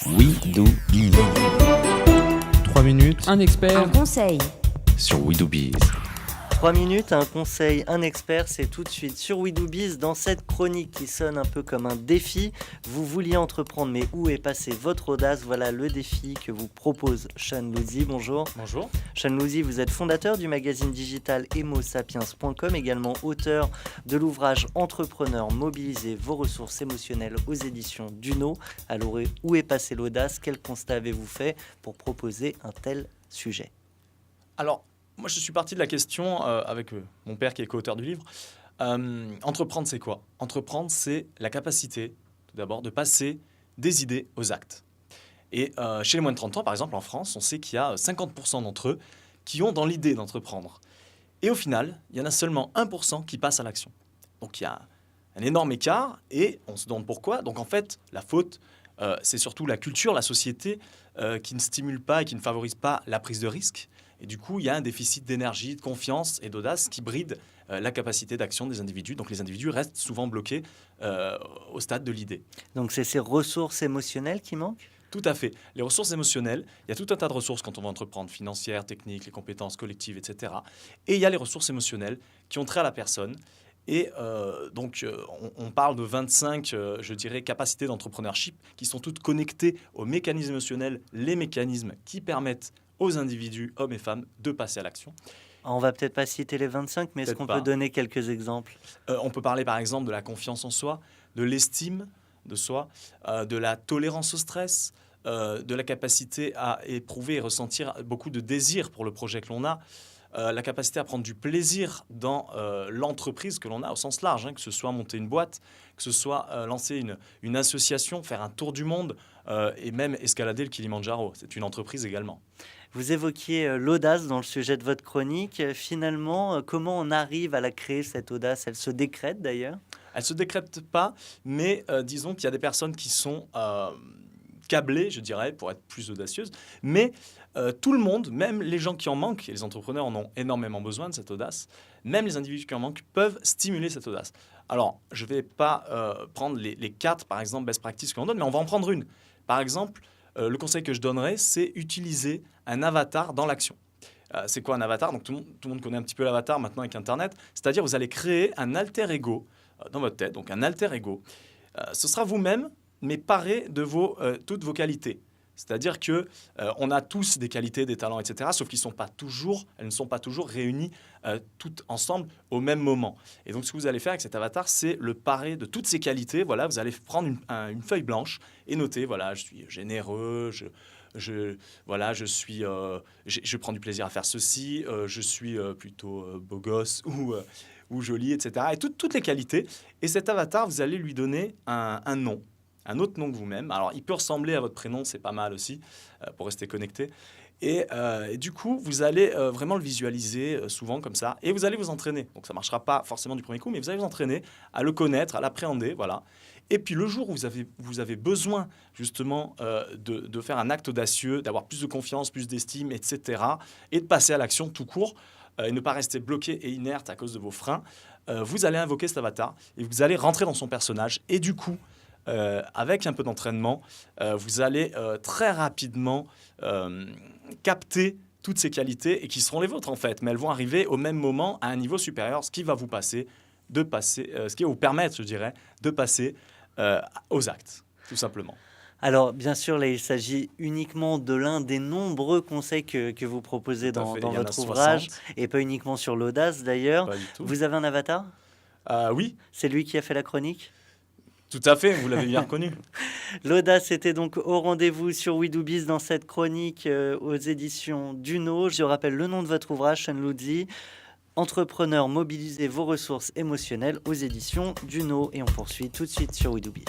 We Do Biz. 3 minutes Un expert. Un conseil. sur We Do Biz. 3 minutes, un conseil, un expert, c'est tout de suite sur We Do Biz. Dans cette chronique qui sonne un peu comme un défi, vous vouliez entreprendre, mais où est passée votre audace? Voilà le défi que vous propose Sean Louzy. Bonjour. Bonjour. Sean Louzy, vous êtes fondateur du magazine digital emosapiens.com, également auteur de l'ouvrage Entrepreneur, mobiliser vos ressources émotionnelles aux éditions Duno. Alors, où est passée l'audace? Quel constat avez-vous fait pour proposer un tel sujet? Alors, moi, je suis parti de la question avec mon père qui est co-auteur du livre. Entreprendre, c'est quoi? Entreprendre, c'est la capacité, tout d'abord, de passer des idées aux actes. Et chez les moins de 30 ans, par exemple, en France, on sait qu'il y a 50% d'entre eux qui ont dans l'idée d'entreprendre. Et au final, il y en a seulement 1% qui passent à l'action. Donc, il y a un énorme écart et on se demande pourquoi. Donc, en fait, la faute, c'est surtout la culture, la société qui ne stimule pas et qui ne favorise pas la prise de risque. Et du coup, il y a un déficit d'énergie, de confiance et d'audace qui bride la capacité d'action des individus. Donc les individus restent souvent bloqués au stade de l'idée. Donc c'est ces ressources émotionnelles qui manquent? Tout à fait. Les ressources émotionnelles, il y a tout un tas de ressources quand on va entreprendre, financières, techniques, les compétences collectives, etc. Et il y a les ressources émotionnelles qui ont trait à la personne. Et on parle de 25, je dirais, capacités d'entrepreneurship qui sont toutes connectées aux mécanismes émotionnels, les mécanismes qui permettent aux individus, hommes et femmes, de passer à l'action. On va peut-être pas citer les 25, mais est-ce Peut-être qu'on pas. peut donner quelques exemples? On peut parler par exemple de la confiance en soi, de l'estime de soi, de la tolérance au stress, de la capacité à éprouver et ressentir beaucoup de désir pour le projet que l'on a, la capacité à prendre du plaisir dans l'entreprise que l'on a au sens large, que ce soit monter une boîte, que ce soit lancer une association, faire un tour du monde et même escalader le Kilimandjaro. C'est une entreprise également. Vous évoquiez l'audace dans le sujet de votre chronique. Finalement, comment on arrive à la créer, cette audace? Elle se décrète d'ailleurs? Elle ne se décrète pas, mais disons qu'il y a des personnes qui sont câblées, je dirais, pour être plus audacieuses. Mais tout le monde, même les gens qui en manquent, et les entrepreneurs en ont énormément besoin de cette audace, même les individus qui en manquent peuvent stimuler cette audace. Alors, je ne vais pas prendre les 4, par exemple, best practices que l'on donne, mais on va en prendre une. Par exemple, le conseil que je donnerais, c'est utiliser un avatar dans l'action. C'est quoi un avatar? Donc, tout le monde connaît un petit peu l'avatar maintenant avec Internet. C'est-à-dire, vous allez créer un alter ego dans votre tête, donc un alter ego. Ce sera vous-même, mais paré de toutes vos qualités. C'est-à-dire que on a tous des qualités, des talents, etc., sauf elles ne sont pas toujours réunies toutes ensemble au même moment. Et donc, ce que vous allez faire avec cet avatar, c'est le parer de toutes ces qualités. Voilà, vous allez prendre une feuille blanche et noter, voilà, je suis généreux, je prends du plaisir à faire ceci, je suis plutôt beau gosse ou joli, etc. Et toutes les qualités. Et cet avatar, vous allez lui donner un nom. Un autre nom que vous-même. Alors, il peut ressembler à votre prénom, c'est pas mal aussi, pour rester connecté. Et du coup, vous allez vraiment le visualiser souvent comme ça, et vous allez vous entraîner. Donc, ça ne marchera pas forcément du premier coup, mais vous allez vous entraîner à le connaître, à l'appréhender, voilà. Et puis, le jour où vous avez besoin, justement, de faire un acte audacieux, d'avoir plus de confiance, plus d'estime, etc., et de passer à l'action tout court, et ne pas rester bloqué et inerte à cause de vos freins, vous allez invoquer cet avatar, et vous allez rentrer dans son personnage, et du coup, avec un peu d'entraînement, vous allez très rapidement capter toutes ces qualités et qui seront les vôtres en fait, mais elles vont arriver au même moment à un niveau supérieur, ce qui va vous ce qui va vous permettre, je dirais, de passer aux actes, tout simplement. Alors, bien sûr, là, il s'agit uniquement de l'un des nombreux conseils que vous proposez dans Il y en a votre 60. ouvrage, et pas uniquement sur l'audace d'ailleurs. Pas du tout. Vous avez un avatar? Oui, C'est lui qui a fait la chronique? tout à fait, vous l'avez bien reconnu. L'audace était donc au rendez-vous sur We Do Biz dans cette chronique aux éditions Duno. Je rappelle le nom de votre ouvrage, Sean Louzy, Entrepreneur, mobiliser vos ressources émotionnelles aux éditions Duno. Et on poursuit tout de suite sur We Do Biz.